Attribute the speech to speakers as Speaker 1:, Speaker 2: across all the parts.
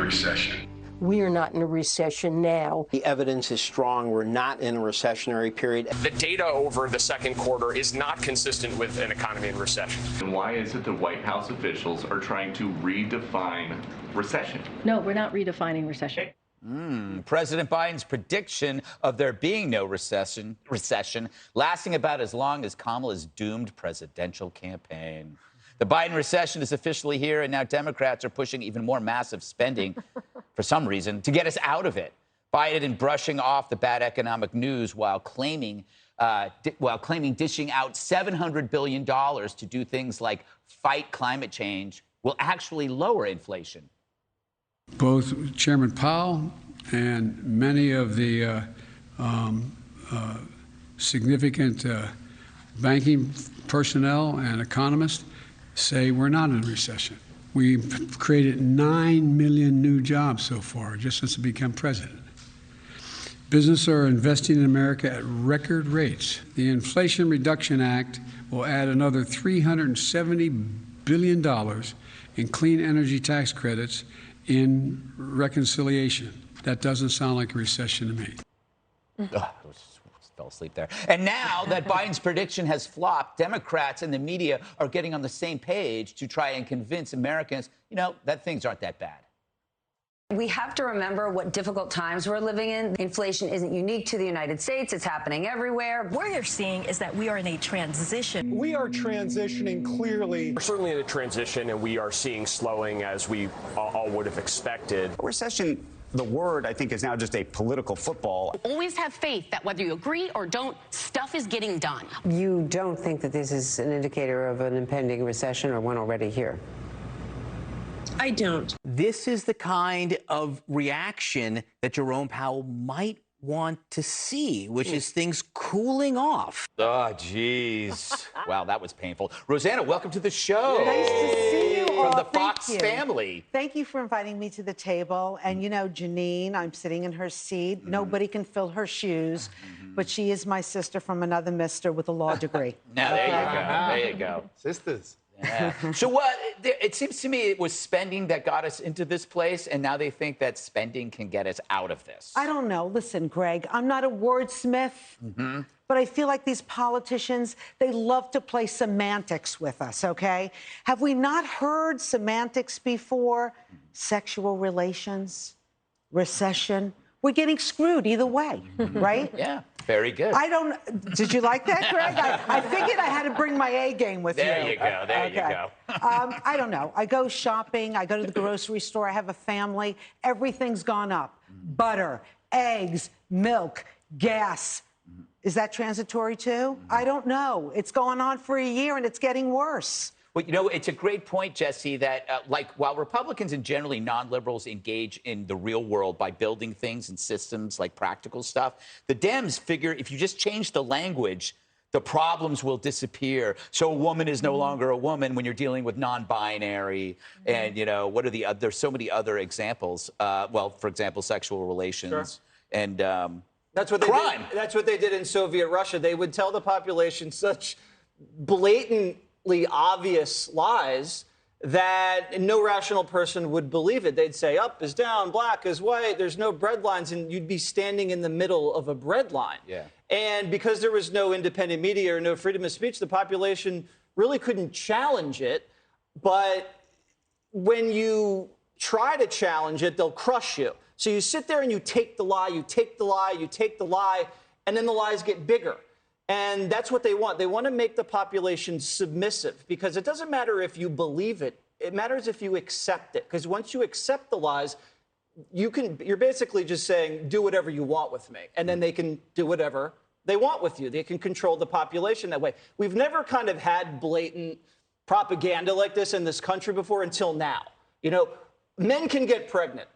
Speaker 1: recession.
Speaker 2: We are not in a recession now.
Speaker 3: The evidence is strong. We're not in a recessionary period.
Speaker 4: The data over the second quarter is not consistent with an economy in recession.
Speaker 5: And why is it the White House officials are trying to redefine recession?
Speaker 6: No, we're not redefining recession.
Speaker 7: President Biden's prediction of there being no recession lasting about as long as Kamala's doomed presidential campaign. The Biden recession is officially here, and now Democrats are pushing even more massive spending, for some reason, to get us out of it. Biden brushing off the bad economic news while claiming dishing out $700 billion to do things like fight climate change will actually lower inflation.
Speaker 8: Both Chairman Powell and many of the significant banking personnel and economists say we're not in a recession. We've created 9 million new jobs so far, just since I became president. Businesses are investing in America at record rates. The Inflation Reduction Act will add another $370 billion in clean energy tax credits in reconciliation. That doesn't sound like a recession to me.
Speaker 7: Fell asleep there. And now that Biden's prediction has flopped, Democrats and the media are getting on the same page to try and convince Americans, that things aren't that bad.
Speaker 9: We have to remember what difficult times we're living in. Inflation isn't unique to the United States. It's happening everywhere.
Speaker 10: What they're seeing is that we are in a transition.
Speaker 11: We are transitioning clearly.
Speaker 4: We're certainly in a transition, and we are seeing slowing as we all would have expected.
Speaker 12: Recession, the word, I think, is now just a political football.
Speaker 13: Always have faith that whether you agree or don't, stuff is getting done.
Speaker 14: You don't think that this is an indicator of an impending recession or one already here?
Speaker 10: I don't.
Speaker 15: This is the kind of reaction that Jerome Powell might want to see, which is things cooling off.
Speaker 7: Oh, geez. Wow, that was painful. Rosanna, welcome to the show.
Speaker 16: Nice to see you all.
Speaker 7: From the Fox family.
Speaker 16: Thank you for inviting me to the table. And Janine, I'm sitting in her seat. Nobody can fill her shoes, but she is my sister from another mister with a law degree.
Speaker 7: Now, there you go. There you go.
Speaker 11: Sisters.
Speaker 7: Yeah. So what, it seems to me it was spending that got us into this place, and now they think that spending can get us out of this.
Speaker 16: I don't know. Listen, Greg, I'm not a wordsmith, but I feel like these politicians, they love to play semantics with us, okay? Have we not heard semantics before? Sexual relations, recession. We're getting screwed either way, right?
Speaker 7: Yeah, very good.
Speaker 16: Did you like that, Greg? I figured I had to bring my A game with
Speaker 7: There you go, there
Speaker 16: okay.
Speaker 7: you go.
Speaker 16: I don't know. I go shopping, I go to the grocery store, I have a family. Everything's gone up. Butter, eggs, milk, gas. Is that transitory too? I don't know. It's going on for a year and it's getting worse.
Speaker 7: Well, it's a great point, Jesse, that while Republicans and generally non-liberals engage in the real world by building things and systems like practical stuff, the Dems figure if you just change the language, the problems will disappear. So a woman is no longer a woman when you're dealing with non-binary. And, there's so many other examples. For example, sexual relations.
Speaker 17: Sure.
Speaker 7: And
Speaker 17: that's what
Speaker 7: crime.
Speaker 17: That's what they did in Soviet Russia. They would tell the population such blatantly obvious lies that no rational person would believe it. They'd say up is down, black is white, there's no bread lines, and you'd be standing in the middle of a bread line.
Speaker 7: Yeah.
Speaker 17: And because there was no independent media or no freedom of speech, the population really couldn't challenge it. But when you try to challenge it, they'll crush you. So you sit there and you take the lie, you take the lie, you take the lie, and then the lies get bigger. And that's what they want. They want to make the population submissive because it doesn't matter if you believe it. It matters if you accept it. Because once you accept the lies, you're basically just saying, do whatever you want with me. And then they can do whatever they want with you. They can control the population that way. We've never kind of had blatant propaganda like this in this country before until now. Men can get pregnant.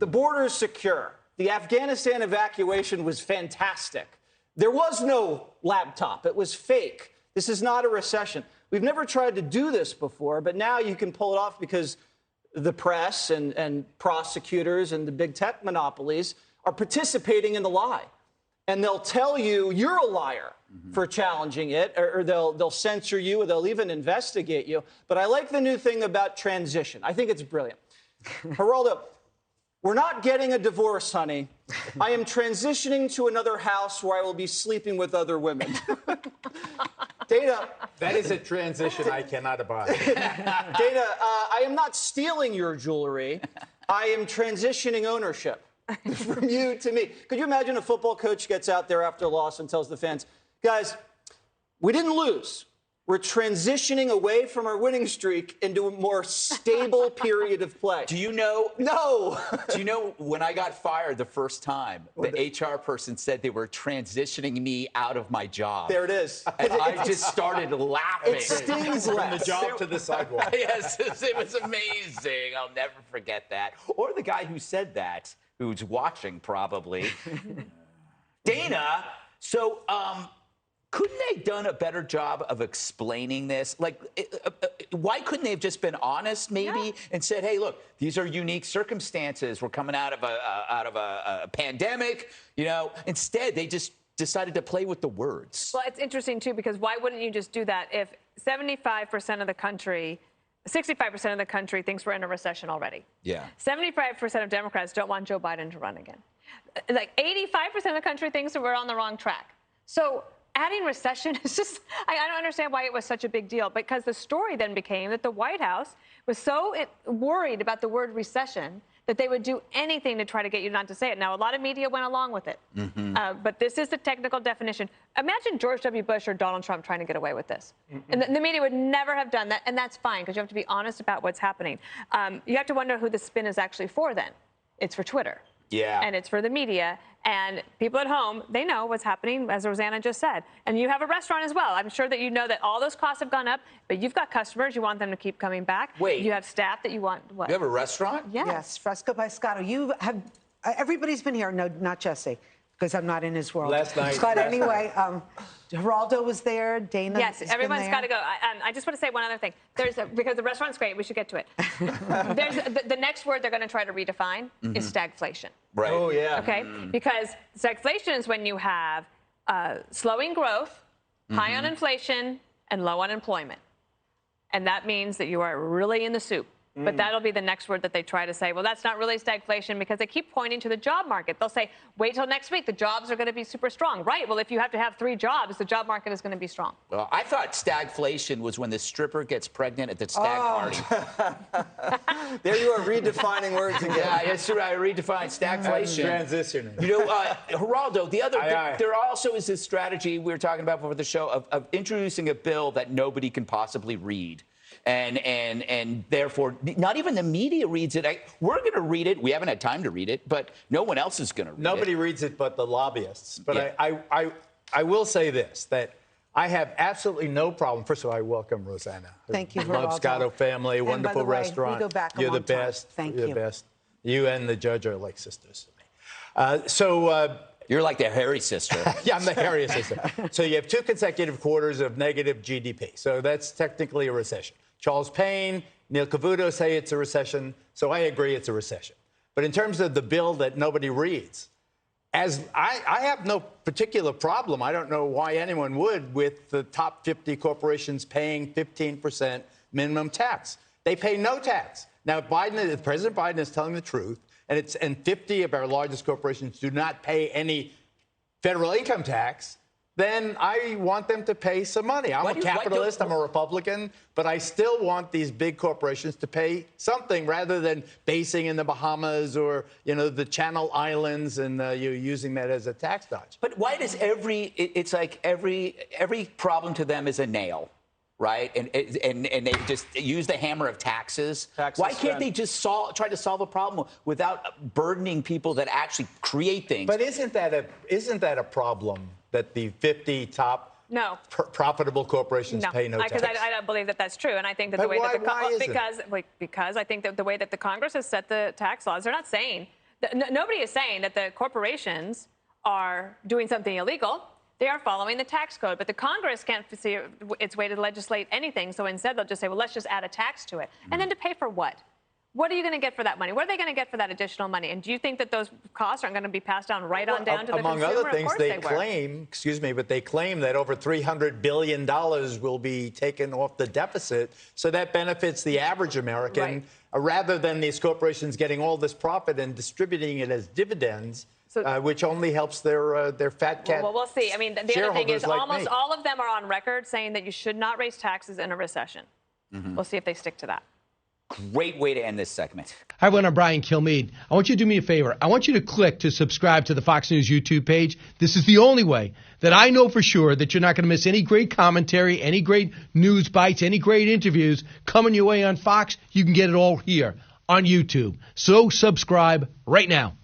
Speaker 17: The border is secure. The Afghanistan evacuation was fantastic. There was no laptop. It was fake. This is not a recession. We've never tried to do this before, but now you can pull it off because the press and prosecutors and the big tech monopolies are participating in the lie. And they'll tell you you're a liar for challenging it, or they'll censor you, or they'll even investigate you. But I like the new thing about transition. I think it's brilliant. Geraldo, We're not getting a divorce, honey. I am transitioning to another house where I will be sleeping with other women. Dana.
Speaker 11: That is a transition I cannot abide.
Speaker 17: Dana, I am not stealing your jewelry. I am transitioning ownership from you to me. Could you imagine a football coach gets out there after a loss and tells the fans, guys, we didn't lose. We're transitioning away from our winning streak into a more stable period of play.
Speaker 7: Do you know?
Speaker 17: No.
Speaker 7: Do you know when I got fired the first time, the HR person said they were transitioning me out of my job.
Speaker 17: There it is.
Speaker 7: And I just started laughing.
Speaker 17: It stings less.
Speaker 11: From the job to the sidewalk.
Speaker 7: Yes, it was amazing. I'll never forget that. Or the guy who said that, who's watching probably. Dana, so couldn't they have done a better job of explaining this? Like, why couldn't they have just been honest, maybe, and said, "Hey, look, these are unique circumstances. We're coming out of a pandemic." You know, instead they just decided to play with the words.
Speaker 1: Well, it's interesting too, because why wouldn't you just do that if 65% of the country, 65% of the country thinks we're in a recession already?
Speaker 7: Yeah.
Speaker 1: 75% of Democrats don't want Joe Biden to run again. Like 85% of the country thinks that we're on the wrong track. So adding recession is just, I don't understand why it was such a big deal, because the story then became that the White House was so worried about the word recession that they would do anything to try to get you not to say it. Now, a lot of media went along with it, but this is the technical definition. Imagine George W. Bush or Donald Trump trying to get away with this. And the media would never have done that, and that's fine, because you have to be honest about what's happening. You have to wonder who the spin is actually for then. It's for Twitter.
Speaker 7: Yeah.
Speaker 1: And it's for the media. And people at home, they know what's happening, as Rosanna just said. And you have a restaurant as well. I'm sure that you know that all those costs have gone up, but you've got customers. You want them to keep coming back.
Speaker 7: Wait.
Speaker 1: You have staff that you want, what?
Speaker 7: You have a restaurant?
Speaker 16: Yes, Fresco by Scotto. You have, everybody's been here. No, not Jesse, because I'm not in his world.
Speaker 11: Last night.
Speaker 16: But anyway, Geraldo was there. Dana.
Speaker 1: Yes, everyone's got to go. I just want to say one other thing. Because the restaurant's great, we should get to it. The next word they're going to try to redefine is stagflation.
Speaker 7: Right.
Speaker 17: Oh, yeah.
Speaker 1: Okay? Because stagflation is when you have slowing growth, high on inflation, and low unemployment. And that means that you are really in the soup. But that'll be the next word that they try to say. Well, that's not really stagflation, because they keep pointing to the job market. They'll say, wait till next week. The jobs are going to be super strong. Right. Well, if you have to have 3 jobs, the job market is going to be strong.
Speaker 7: Well, I thought stagflation was when the stripper gets pregnant at the stag party.
Speaker 17: There you are, redefining words again.
Speaker 7: Yeah, that's true. I redefined stagflation.
Speaker 11: Transitioning.
Speaker 7: You know, Geraldo, there also is this strategy we were talking about before the show of introducing a bill that nobody can possibly read. And therefore, not even the media reads it. We're going to read it. We haven't had time to read it, but no one else is going to read it.
Speaker 11: Nobody reads it but the lobbyists. But yeah. I will say this, that I have absolutely no problem. First of all, I welcome Rosanna.
Speaker 16: Thank you,
Speaker 11: Love Scotto family, wonderful restaurant.
Speaker 16: We go back a
Speaker 11: You're the
Speaker 16: long time.
Speaker 11: best.
Speaker 16: Thank
Speaker 11: You're
Speaker 16: you.
Speaker 11: the best. You and the judge are like sisters to me.
Speaker 7: You're like the hairy sister.
Speaker 11: Yeah, I'm the hairiest sister. So you have 2 consecutive quarters of negative GDP. So that's technically a recession. Charles Payne, Neil Cavuto say it's a recession. So I agree it's a recession. But in terms of the bill that nobody reads, as I have no particular problem. I don't know why anyone would with the top 50 corporations paying 15% minimum tax. They pay no tax. Now, President Biden is telling the truth, and 50 of our largest corporations do not pay any federal income tax. Then I want them to pay some money. I'm a capitalist, I'm a Republican, but I still want these big corporations to pay something rather than basing in the Bahamas or, you know, the Channel Islands and you're using that as a tax dodge.
Speaker 7: But why does it's like every problem to them is a nail, right? And they just use the hammer of taxes. Why can't they just try to solve a problem without burdening people that actually create things?
Speaker 11: But isn't that a problem? That the 50 top profitable corporations pay no tax?
Speaker 1: Because I don't believe that that's true, and I think that because I think that the way that the Congress has set the tax laws, they're not saying nobody is saying that the corporations are doing something illegal. They are following the tax code, but the Congress can't see its way to legislate anything. So instead, they'll just say, well, let's just add a tax to it, and then to pay for what? What are you going to get for that money? What are they going to get for that additional money? And do you think that those costs aren't going to be passed on right on down to the
Speaker 11: among
Speaker 1: consumer?
Speaker 11: other things,
Speaker 1: Of course
Speaker 11: they
Speaker 1: were.
Speaker 11: claim, excuse me, but they claim that over $300 billion will be taken off the deficit. So that benefits the average American rather than these corporations getting all this profit and distributing it as dividends. Which only helps their fat cat.
Speaker 1: Well, we'll see. I mean, the other thing is
Speaker 11: like
Speaker 1: almost
Speaker 11: me.
Speaker 1: all of them are on record saying that you should not raise taxes in a recession. We'll see if they stick to that.
Speaker 7: Great way to end this segment.
Speaker 18: Hi, everyone. I'm Brian Kilmeade. I want you to do me a favor. I want you to click to subscribe to the Fox News YouTube page. This is the only way that I know for sure that you're not going to miss any great commentary, any great news bites, any great interviews coming your way on Fox. You can get it all here on YouTube. So subscribe right now.